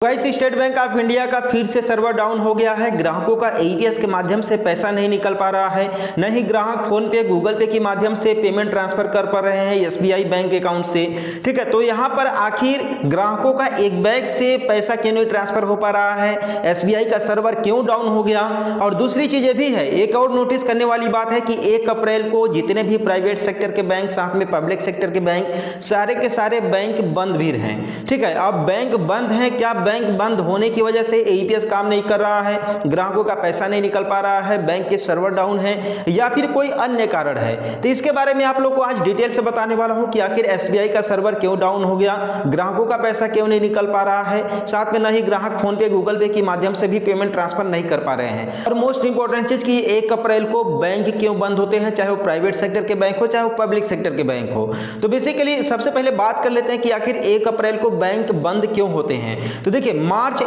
Guys, state bank of India का फिर से सर्वर डाउन हो गया है। ग्राहकों का एईपीएस के माध्यम से पैसा नहीं निकल पा रहा है, न ही ग्राहक फोन पे गूगल पे के माध्यम से पेमेंट ट्रांसफर कर पा रहे हैं एसबीआई बैंक अकाउंट से। ठीक है, तो यहाँ पर आखिर ग्राहकों का एक बैंक से पैसा क्यों नहीं ट्रांसफर हो पा रहा है, एसबीआई का सर्वर क्यों डाउन हो गया। और दूसरी चीजें भी है, एक और नोटिस करने वाली बात है कि 1 अप्रैल को जितने भी प्राइवेट सेक्टर के बैंक, साथ में पब्लिक सेक्टर के बैंक, सारे के सारे बैंक बंद भी हैं। ठीक है, अब बैंक बंद है, क्या बैंक बंद होने की वजह से एईपीएस काम नहीं कर रहा है, ग्राहकों का पैसा नहीं निकल पा रहा है, बैंक के सर्वर डाउन है, या फिर कोई अन्य कारण है? तो इसके बारे में आप लोग को आज डिटेल से बताने वाला हूं कि आखिर एसबीआई का सर्वर क्यों डाउन हो गया, ग्राहकों का पैसा क्यों नहीं निकल पा रहा है, साथ में ना ही ग्राहक फोन पे गूगल पे के माध्यम से भी पेमेंट ट्रांसफर नहीं कर पा रहे हैं। और मोस्ट इंपॉर्टेंट चीज कि 1 अप्रैल को बैंक क्यों बंद होते हैं, चाहे वो प्राइवेट सेक्टर के बैंक हो चाहे वो पब्लिक सेक्टर के बैंक हो। तो बेसिकली सबसे पहले बात कर लेते हैं कि आखिर 1 अप्रैल को बैंक बंद क्यों होते हैं। तो देखिए,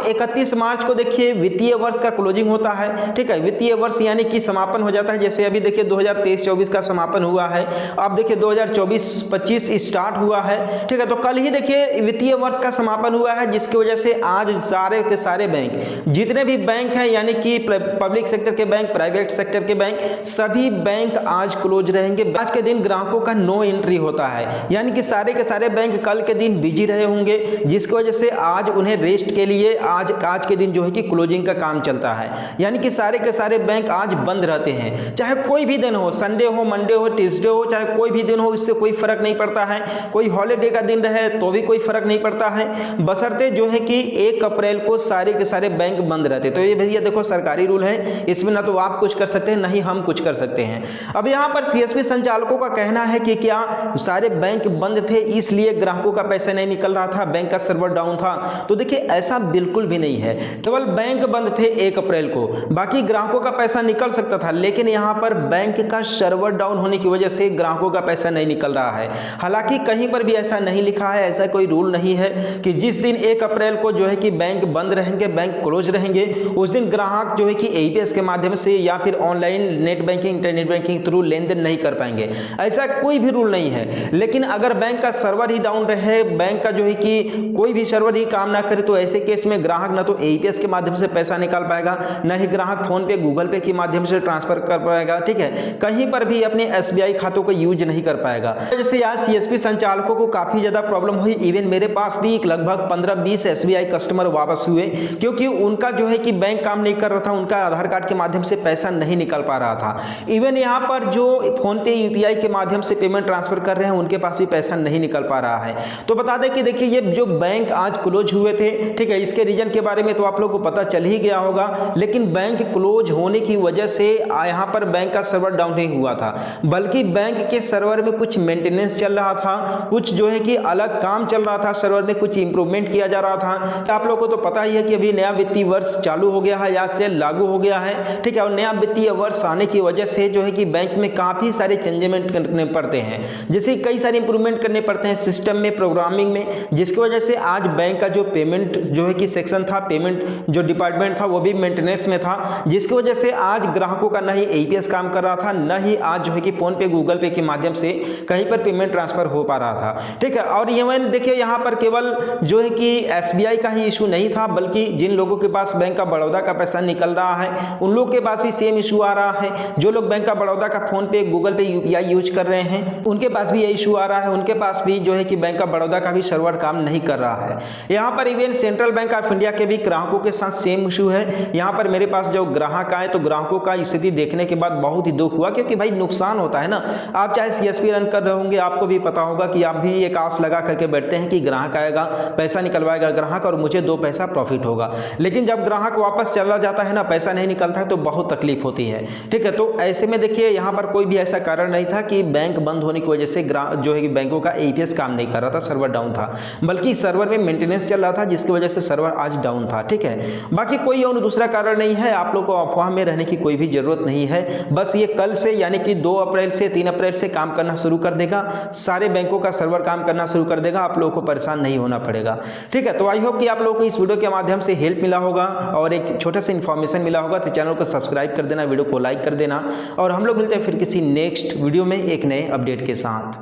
31 मार्च को देखिए वित्तीय वर्ष का क्लोजिंग होता है। ठीक है, वित्तीय वर्ष यानी कि समापन हो जाता है। जैसे अभी देखिए 2023-24 का समापन हुआ है, अब देखिए 2024-25 स्टार्ट हुआ है। ठीक है, तो कल ही देखिए वित्तीय वर्ष का समापन हुआ है, जिसकी वजह से आज सारे के सारे बैंक, जितने भी बैंक हैं यानी कि पब्लिक सेक्टर के बैंक, प्राइवेट सेक्टर के बैंक, सभी बैंक आज क्लोज रहेंगे। आज के दिन ग्राहकों का नो एंट्री होता है, यानी कि सारे के सारे बैंक कल के दिन बिजी रहे होंगे, जिसकी वजह से आज उन्हें रेस्ट के लिए आज के दिन जो है कि क्लोजिंग का काम चलता है। यानी कि सारे के सारे बैंक आज बंद रहते हैं, चाहे कोई भी दिन हो, संडे हो, मंडे हो, ट्यूसडे हो, चाहे कोई भी दिन हो, इससे कोई फर्क नहीं पड़ता है। कोई हॉलीडे का दिन रहे तो भी कोई फर्क नहीं पड़ता है, बशर्ते जो है कि 1 अप्रैल को सारे के सारे बैंक बंद रहते। तो ये भैया देखो सरकारी रूल है, इसमें ना तो आप कुछ कर सकते हैं ना ही हम कुछ कर सकते हैं। अब यहाँ पर सीएसपी संचालकों का कहना है कि क्या सारे बैंक बंद थे इसलिए ग्राहकों का पैसा नहीं निकल रहा था, बैंक का सर्वर डाउन था। तो देखिए ऐसा बिल्कुल भी नहीं है, केवल बैंक बंद थे 1 अप्रैल को, बाकी ग्राहकों का पैसा निकल सकता था, लेकिन यहां पर बैंक का सर्वर डाउन होने की वजह से ग्राहकों का पैसा नहीं निकल रहा है। हालांकि कहीं पर भी ऐसा नहीं लिखा है, ऐसा कोई रूल नहीं है कि जिस दिन 1 अप्रैल को जो है कि बैंक बंद रहेंगे, बैंक क्लोज रहेंगे, उस दिन ग्राहक जो है कि एईपीएस के माध्यम से या फिर online net banking, internet banking through लेन देन नहीं कर पाएंगे। ऐसा कोई भी रूल नहीं है। लेकिन अगर बैंक का सर्वर ही डाउन रहे, बैंक का जो है कि कोई भी सर्वर ही काम ना करे, तो ऐसे केस में ग्राहक ना तो एईपीएस के माध्यम से पैसा निकाल पाएगा, ना ही ग्राहक फोन पे गूगल पे के माध्यम से ट्रांसफर कर पाएगा। ठीक है, कहीं पर भी अपने एसबीआई खातों को यूज नहीं कर पाएगा। जैसे यार सीएसपी संचालकों को काफी ज्यादा प्रॉब्लम हुई, इवन मेरे पास भी लगभग 15-20 एसबीआई कस्टमर वापस हुए, क्योंकि उनका जो है कि बैंक काम नहीं कर रहा था, उनका आधार कार्ड के माध्यम से पैसा नहीं निकल पा रहा था। इवन यहाँ पर जो फोन पे यूपीआई के माध्यम से पेमेंट ट्रांसफर कर रहे हैं, उनके पास भी पैसा नहीं निकल पा रहा है। तो बता दें कि देखिए ये जो बैंक आज क्लोज हुए थे, ठीक है, इसके रीजन के बारे में तो आप लोगों को पता चल ही गया होगा, लेकिन बैंक क्लोज होने की वजह से यहां पर बैंक का सर्वर डाउन नहीं हुआ था, बल्कि बैंक के सर्वर में कुछ मेंटेनेंस चल रहा था, कुछ जो है कि अलग काम चल रहा था, सर्वर में कुछ इंप्रूवमेंट किया जा रहा था। आप लोगों को तो पता ही है कि अभी नया वित्तीय वर्ष चालू हो गया है, या से लागू हो गया है। ठीक है, और नया वित्तीय वर्ष आने की वजह से जो है कि बैंक में काफी सारे चेंजमेंट करने पड़ते हैं, जैसे कई सारे इंप्रूवमेंट करने पड़ते हैं सिस्टम में, प्रोग्रामिंग में, जिसकी वजह से आज बैंक का जो पेमेंट जो है कि सेक्शन था, पेमेंट जो डिपार्टमेंट था, वो भी मेंटेनेंस में था, जिसकी वजह से आज ग्राहकों का ना ही एईपीएस काम कर रहा था, ना ही आज जो है कि फोन पे गूगल पे के माध्यम से कहीं पर पेमेंट ट्रांसफर हो पा रहा था। ठीक है, और इवन देखिए यहाँ पर केवल जो है कि एसबीआई का ही इशू नहीं था, बल्कि जिन लोगों के पास बैंक का बड़ौदा का पैसा निकल रहा है, उन लोगों के पास भी सेम इशू आ रहा है। जो लोग बैंक का बड़ौदा का फोन पे गूगल पे यूपीआई यूज कर रहे हैं, उनके पास भी ये इशू आ रहा है, उनके पास भी जो है कि बैंक का बड़ौदा का भी सर्वर काम नहीं कर रहा है। यहाँ पर even central bank of India के भी ग्राहकों के साथ सेम इशू है। यहाँ पर मेरे पास जो ग्राहक आए, तो ग्राहकों का स्थिति देखने के बाद बहुत ही दुख हुआ, क्योंकि भाई नुकसान होता है ना। आप चाहे सीएसपी रन कर रहे होंगे, आपको भी पता होगा कि आप भी एक आस लगा करके बैठते हैं कि ग्राहक आएगा, पैसा निकलवाएगा ग्राहक और मुझे 2 पैसा प्रॉफिट होगा, लेकिन जब ग्राहक वापस चला जाता है ना, पैसा नहीं निकलता है, तो बहुत तकलीफ होती है। ठीक है, तो ऐसे में देखिए यहाँ पर कोई भी ऐसा कारण नहीं था कि बैंक बंद होने की वजह से जो है कि बैंकों का एईपीएस काम नहीं कर रहा था, सर्वर डाउन था, बल्कि सर्वर में मेंटेनेंस चल रहा था, जिसकी वजह से सर्वर आज डाउन था। ठीक है, बाकी कोई और दूसरा कारण नहीं है, आप लोग को अफवाह में रहने की कोई भी जरूरत नहीं है। बस ये कल से यानी कि 2 अप्रैल से 3 अप्रैल से काम करना शुरू कर देगा, सारे बैंकों का सर्वर काम करना शुरू कर देगा, आप लोगों को परेशान नहीं होना पड़ेगा। ठीक है, तो आई होप कि आप लोगों को इस वीडियो के माध्यम से हेल्प मिला होगा और एक छोटा सा इन्फॉर्मेशन मिला होगा। तो चैनल को सब्सक्राइब कर देना, वीडियो को लाइक कर देना, और हम लोग मिलते हैं फिर किसी नेक्स्ट वीडियो में एक नए अपडेट के साथ।